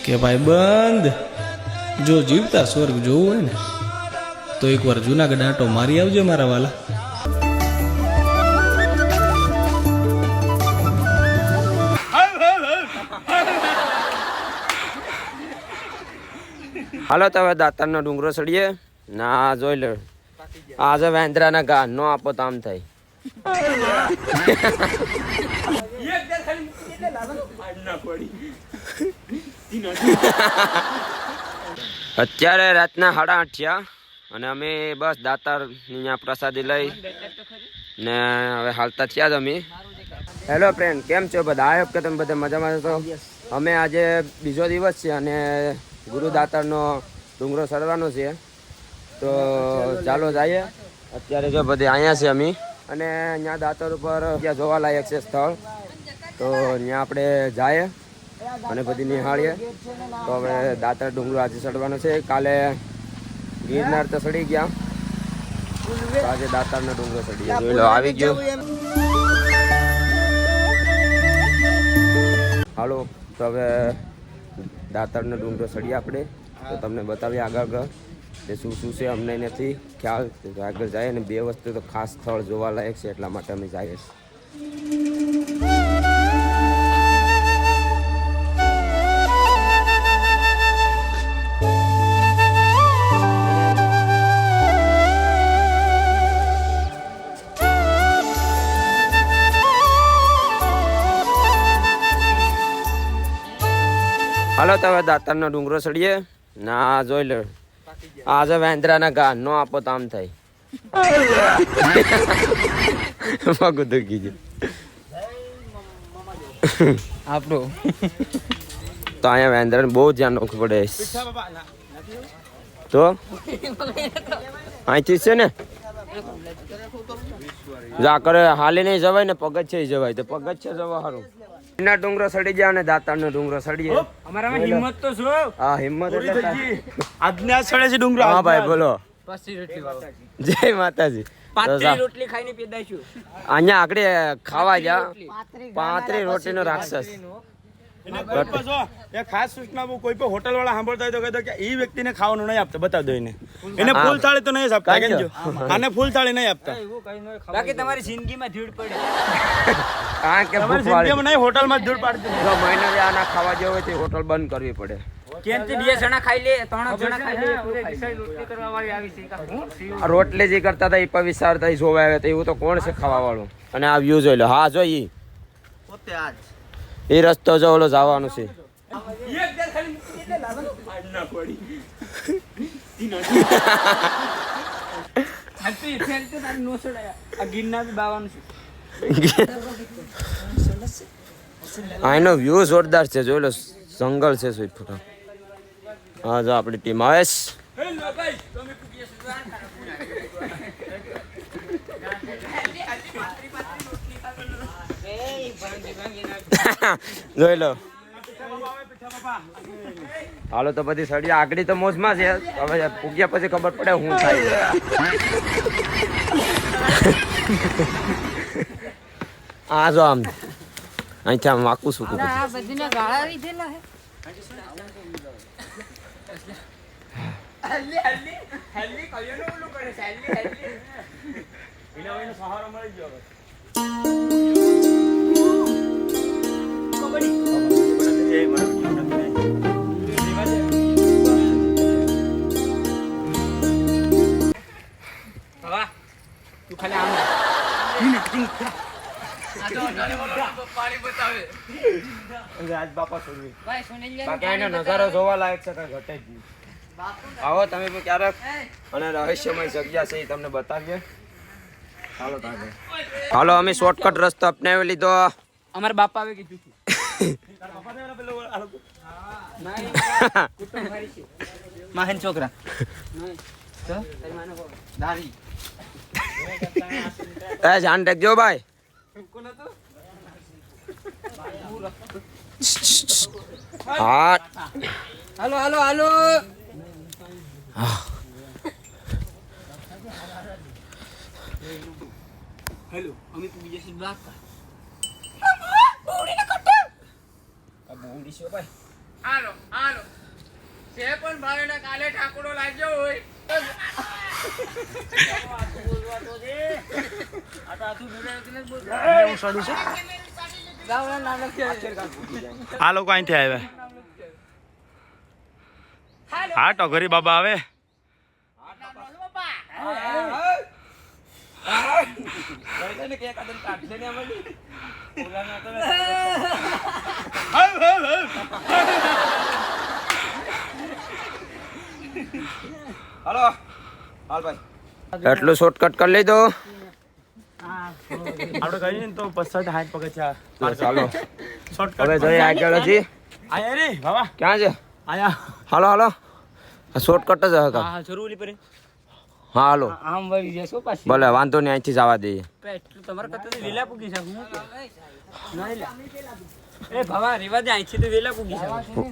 કે ભાઈ બંધ જો જીવતા સ્વર્ગ જોવું હોય ને તો એકવાર જુનાગઢ આંટો મારી આવજો મારા વાલા. હાલો તમે દાતારનો ડુંગરો ચડીએ ના જોઈ લો. આજે વેન્દ્રાના ગા નો આપો તો આમ થાય. અત્યારે રાતના 8:30 થયા અને અમે બસ દાતાર અહીંયા પ્રસાદી લઈ ને હવે હાલતા થયા જ અમે. હેલો ફ્રેન્ડ, કેમ છો બધા? આઈ હોપ કે તમે બધા મજામાં છો. અમે આજે બીજો દિવસ છે અને ગુરુ દાતારનો ડુંગરો ચડવાનો છે, તો ચાલો જઈએ. અત્યારે જો બધે અહીંયા છે અમે અને અહીંયા દાતાર ઉપર ત્યાં જોવાલાયક છે સ્થળ, તો ત્યાં આપણે જઈએ અને બધી નિહાળીએ. તો હવે દાતાર ડુંગરો આજે ચડવાનો છે. કાલે ગિરનાર તો ચડી ગયા, આજે દાતારનો ડુંગરો ચડીએ. જોઈ લો આવી ગયો. હાલો તો હવે દાતારનો ડુંગરો ચડીએ આપણે, તો તમને બતાવીએ આગળ કે શું શું છે. અમને નથી ખ્યાલ, આગળ જાય અને 2 વસ્તુ તો ખાસ સ્થળ જોવાલાયક છે, એટલા માટે અમે જઈએ છીએ. હાલો તમે દાતારનો ડુંગરો ચડીએ ના જોઈ લો. આજે વેન્દ્રાના ગા નો આપો તો આમ થાય. પગ દુખી ગયું આપણું. તો અહીંયા વેન્દ્રાને બહુ ધ્યાન રાખવું પડે. તો અહીંથી છે ને જા કરે હાલી નહીં જવાય ને પગથિયે જવાય, તો પગથિયે જવા સારું. ના ડુંગરો ચડી જાય અને દાતારનો ડુંગરો ચડીએ. અમારામાં હિંમત તો છો. હા હિંમત એટલે આજના ચડે છે ડુંગરો. હા ભાઈ બોલો. પાછી રોટલી વાળો. જય માતાજી. પાતળી રોટલી ખાઈને પેદાઈશું. અહીંયા આગળ ખાવા જા 35 રોટીનો રાક્ષસ. એને કોઈ પાછો એ ખાસ સૂચના કોઈ પણ હોટલ વાળા સાંભળતા હોય તો કહે કે એ વ્યક્તિને ખાવાનું નહીં આપતા, બતા દો એને. એને ફૂલ થાળી તો નહીં આપતા, કેમ જો આને ફૂલ થાળી નહીં આપતા. બાકી તમારી જિંદગીમાં ધૂળ પડે. કારણ કે તમારી જિંદગીમાં નહીં, હોટલમાં ધૂળ પાડતી. જો મહિને આના ખાવા જેવો હોય તો હોટલ બંધ કરવી પડે. કેમથી 2 જણા ખાઈ લે, 3 જણા ખાઈ લે. રોટલી કરવા વાળી આવી છે. આ રોટલી જે કરતા હતા એ પવિસાર થઈ જોવા આવે તો એવું તો કોણ છે ખાવા વાળું? અને આ વ્યૂ જોઈ લો. હા જોઈ પોતે આજ એ રસ્તો જો ઓલો જવાનું છે. આનો વ્યૂ જોરદાર છે, જોઈ લો. જંગલ છે સુઈ ફૂટો. હા જો આપણી ટીમ આવે છે. જોઈ લો. હાલો તો બધી સડી આગળ તો મોજમાં છે. હવે પૂગ્યા પછી ખબર પડે શું થાય. આ જો આમ અહીંથી આમ વાકું શું કરું. નજારો જોવા લાયક છે, કઈ ઘટે જ નહીં. આવો તમે પણ ક્યારેક, અને રહસ્યમય જગ્યા છે એ તમને બતાવીએ. હાલો અમે શોર્ટકટ રસ્તો અપનાવી લીધો. અમારા બાપા આવે કીધું માહેન છોકરા ધ્યાન રાખજો ભાઈ. હા હાલો હાલો હાલો. હેલો અમે તો બીજા સીટ બ્લાક બોડી ને કટ આ બોડી છે ભાઈ. હાલો આ લોકો અહીંથી આવ્યા. હા તો ઘરી બાબા આવે. હાલો હાલ ભાઈ એટલું શોર્ટકટ કરી લીધો. આપણે કહીએ ને તો 65 પગથિયા ચાલો શોર્ટકટ. હવે જોઈએ આગળ હજી આયા રે બાબા ક્યાં છે? આયા. હાલો હાલો શોર્ટકટ જ હતા. હા જરૂરી પડે. હા હાલો આમ વળી જશો પાછી. ભલે વાંધો નહીં અહીંથી જવા દઈએ. એટલું તમારે કતો વેલા પૂગી શકું નહીં. એ ભાવા રેવા દે અહીંથી તો વેલા પૂગી શકું.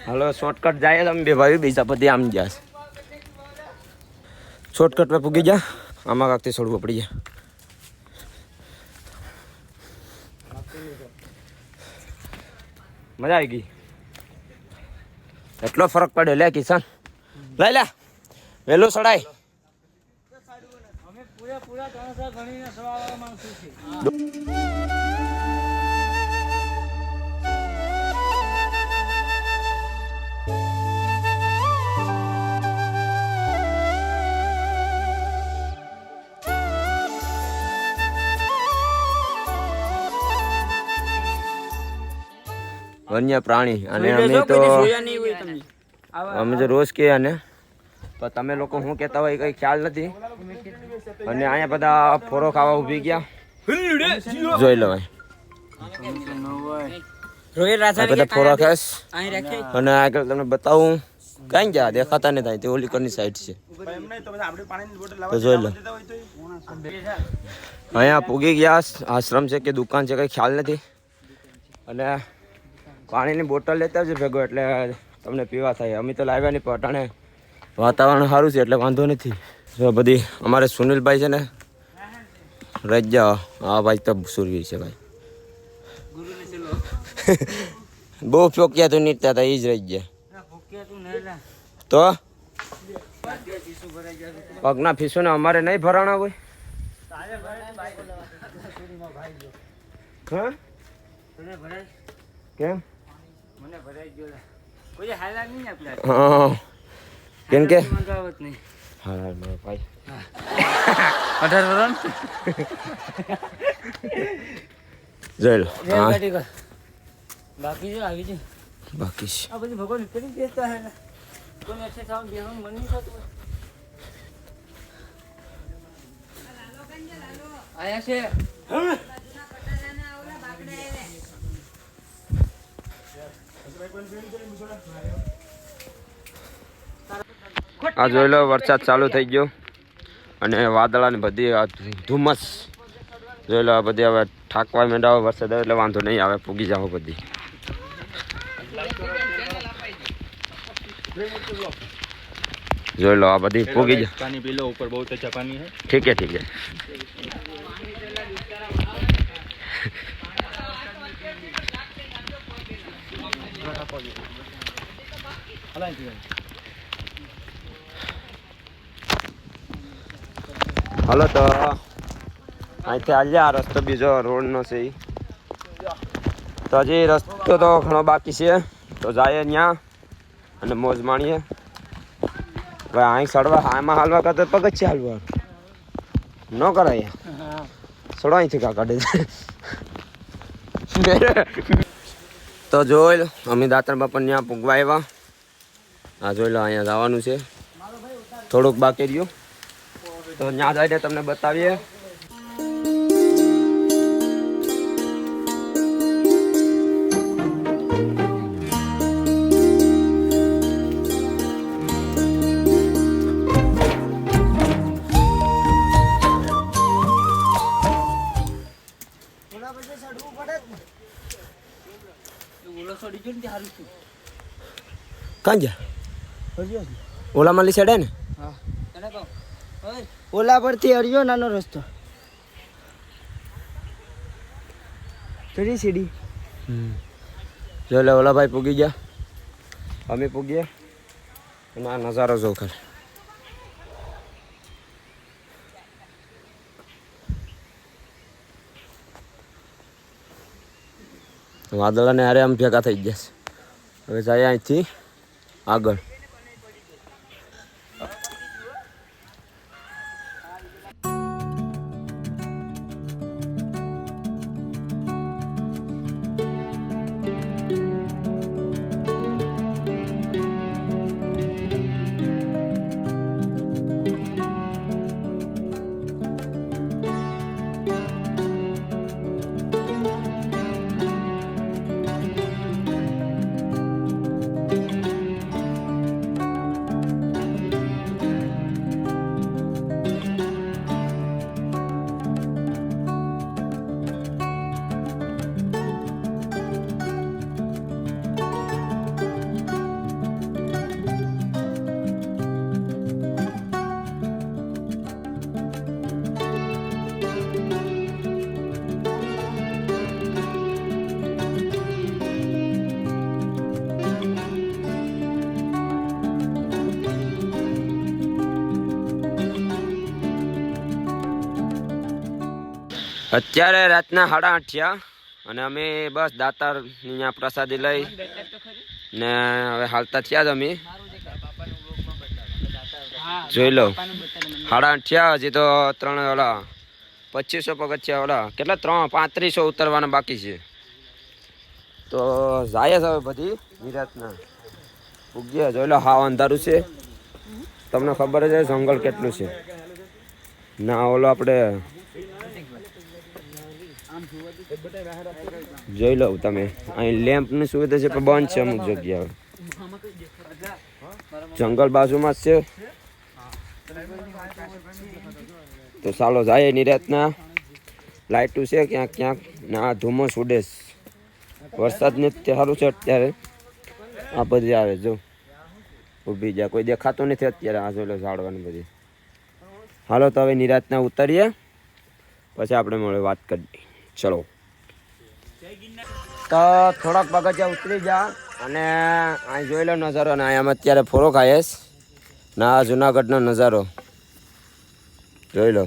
હાલો શોર્ટકટ જાય તમે બે ભાઈ બીજા પછી આમ ગયા શોર્ટકટ પર પૂગી જા. આમાં કાંકથી છોડવું પડી જાય. મજા આવી ગઈ. એટલો ફરક પડ્યો લે કિશન. લઈ લે વહેલું ચડાય. પૂરા 300 ગણીને સવાળવા માંગતું છે. વન્ય પ્રાણી અને અમે તો રોજ કે અને તો તમે લોકો શું કહેતા હોય કઈ ખ્યાલ નથી. અને અહીંયા બધા ફોરો ખાવા ઊભી ગયા. જોઈ લો ભાઈ આ બધા ફોરા ખાસ. અને આગળ તમને બતાવું કઈ ગયા દેખાતા નહીં થાય તે ઓલી કરની સાઈડ છે તો જોઈ લો. અહીંયા પૂગી ગયા. આશ્રમ છે કે દુકાન છે કઈ ખ્યાલ નથી. અને પાણીની બોટલ લેતા આવજો ભેગો એટલે તમને પીવા થાય. અમે તો લાવ્યા નહીં પણ અટાણે વાતાવરણ સારું છે એટલે વાંધો નથી. જો બધી અમારે સુનિલભાઈ છે ને રજા. હા ભાઈ તો સુરવીર છે ભાઈ. બહુ ફોક્યા તો નીકળતા હતા એ જ રહી ગયા. તો પગના ફીસો ને અમારે નહીં ભરાણા હોય. હા કેમ હા કેમ કે હા ભાઈ 18 વર્ષ જોઈ લો. બાકી છે આવી છે. બાકી છે આ બધી ભગવાન કરી દેતા હે ને કોને અચ્છે સાવ બેહન મન નહીં થતું. આયા છે આ જોઈ લો વરસાદ ચાલુ થઈ ગયો અને વાદળા ને બધી આ ધુમ્મસ જોઈ લો. આ બધી હવે ઠાકવા માંડ્યા વરસાદ આવે એટલે વાંધો નહીં આવે. પૂગી જાવ બધી. જોઈ લો આ બધી પૂગી જાય. पानी पी लो ऊपर बहुत अच्छा पानी है. ठीक है ठीक है. હાલો તો અહીંથી હાલ્યા. આ રસ્તો બીજો રોડનો છે ઈ. તો હજી રસ્તો તો ઘણો બાકી છે તો જાય ત્યાં અને મોજ માણીએ. ભાઈ અહીં સડવા આમાં હાલવા કરતા પગ જ છે હાલવા ન કરાય. સડો અહીંથી કા કાઢે તો જોઈ લો અમે દાતર બાપા ત્યાં પૂગવા આવ્યા. હા જોઈ લો અહીંયા જવાનું છે. થોડુંક બાકી રહ્યું તો ત્યાં જઈને તમને બતાવીએ. કાં ગયા ઓલામાં લી સાઈડ ને ઓલા પરથી હરિયો નાનો રસ્તો ચડી સીડી જો લે ઓલા ભાઈ પૂગી ગયા અમે પૂગીએ અને આ નજારો જો ખર વાદળાને હારે આમ ભેગા થઈ ગયા છે હવે જાય અહીંથી આગળ અત્યારે રાતના 8:30 થયા અને અમે બસ દાતાર અહીંયા પ્રસાદી લઈ ને હવે હાલતા થયા જ અમે જોઈ લો 8:30 થયા હજી તો 3 ઓલા 2500 પગથિયા ઓલા કેટલા 3500 ઉતરવાના બાકી છે તો જાય જ હવે બધી નિરાતના ઉગ્યા જોઈ લો હાવ અંધારું છે તમને ખબર જ છે જંગલ કેટલું છે ના ઓલો આપણે જોઈ લો તમે અહીં લેમ્પની સુવિધા છે પણ બંધ છે અમુક જગ્યાએ જંગલ બાજુમાં જ છે તો ચાલો જાય નિરાતના લાઇટું છે ક્યાંક ક્યાંક ના ધુમ્મસ ઉડે વરસાદને સારું છે અત્યારે આ બધી આવે જો ઊભી જાય કોઈ દેખાતું નથી અત્યારે આ જોઈ લો ઝાડવાની બધી હાલો તો હવે નિરાતના ઉતરીએ પછી આપણે મળે વાત કરીએ ચલો તો થોડાક પગથિયા ઉતરી જા અને અહીં જોઈ લો નજારો ને અહીંયા અત્યારે ફોરો ખાઈશ ના જુનાગઢનો નજારો જોઈ લો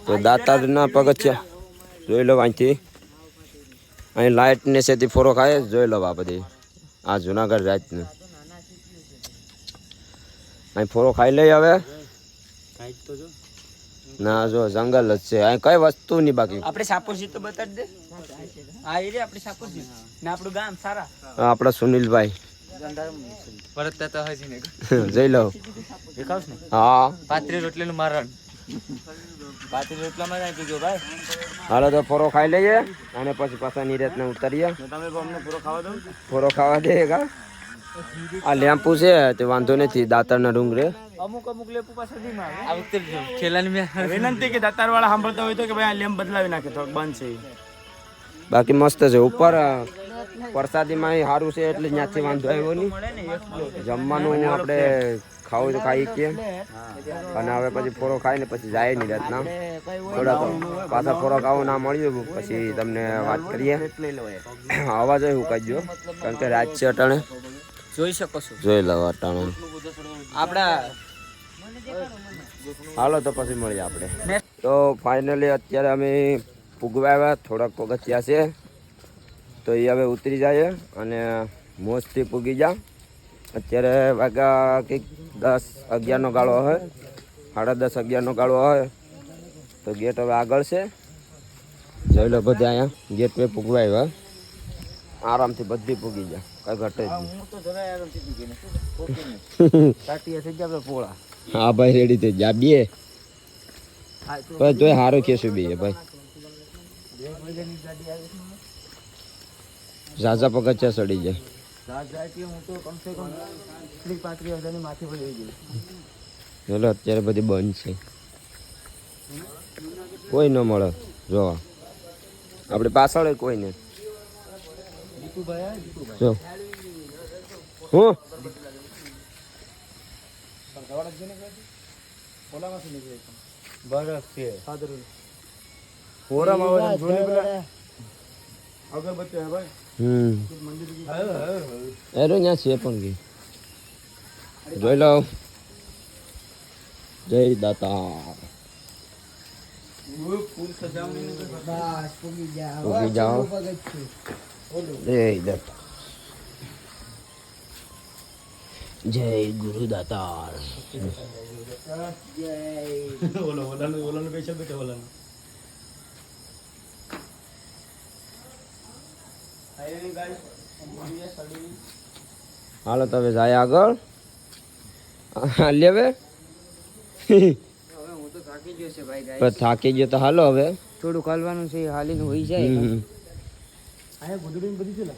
તો દાતારના પગથિયા જોઈ લો અહીંથી અહીં લાઇટ ને સેથી ફોરો ખાય જોઈ લો આ બધી આ જુનાગઢ રાજનું અહીં ફોરો ખાઈ લઈ હવે ના જો જંગલ જ છે અહીં કઈ વસ્તુ નહીં બાકી આપણે સાપોસી તો બતાડી દે આ એ રે આપણે સાપોસી ને આપણું ગામ સારા આપણા સુનિલભાઈ પરત તો હજી ને જઈ લો દેખાવસ ને હા 35 રોટલીનું મારણ 35 રોટલામાં જાય પીજો ભાઈ હાલો તો ફોરો ખાઈ લઈએ અને પછી પાછા નિરાતને ઉતરીએ તમે અમને પૂરો ખાવા દો ફોરો ખાવા દે કા આ લેમ્પુ છે તે વાંધો નથી દાતારના ડુંગરે અમુક લેપુ પાછા ધીમા આ વખતે ખેલાની મે વિનંતી કે દાતાર વાળા સાંભળતા હોય તો કે ભાઈ આ લેમ્પ બદલાવી નાખે થોડુંક બંધ છે બાકી મસ્ત છે ઉપર પ્રસાદીમાં સારું છે એટલે ત્યાંથી વાંધો આવ્યો નહીં જમવાનું આપણે ખાવું તો ખાઈ છીએ અને હવે પછી ફોરો ખાઈને પછી જાય નહીં રાતના થોડાક પાછા ફોરો ખાવો ના મળ્યું પછી તમને વાત કરીએ અવાજ એવું કહેજો કારણ કે રાત છે અટાણે જોઈ શકો છો જોઈ લો અટાણે આપડા હાલો તો પછી મળીએ આપણે તો ફાઇનલી અત્યારે અમે પૂગવા આવ્યા થોડાક પગથિયા છે તો એ હવે ઉતરી જાય અને મોજથી પૂગી જા અત્યારે વાગ્યા કંઈક 10-11નો ગાળો હોય 10:30-11નો ગાળો હોય તો ગેટ હવે આગળ છે જોઈ લો બધા અહીંયા ગેટ પે પૂગવા આવ્યા આરામથી બધી પૂગી જા કઈ ઘટે જ નહીં પોળા હા ભાઈ રેડી થઈ જા બે ભાઈ તોય સારું ખેશું બે ભાઈ ઝાઝા પગથિયા સડી જાય ચલો અત્યારે બધી બંધ છે કોઈ ન મળે જોવા આપણે પાછળ કોઈ નહીં જો હું બરફ છે હોરામાં આવે છે, જોઈને પેલા અગરબત્તી હે ભાઈ એરો ત્યાં છે પણ ગઈ જોઈ લો. જય દાતા ફૂલ સજાવણી ઉગી જાઓ. જય દાતા જય ગુરુ દાતાર. ઓલાનું પૈસા બેઠે ઓલાનું હાલો તો હવે જાય આગળ લેવે હવે હું તો થાકી ગયો છે ભાઈ ગાઈસ. થાકી ગયો તો હાલો હવે. થોડુંક હાલવાનું છે, હાલીને હોઈ જાય. હમ. અહીંયા ગુદડીને બધી છે ને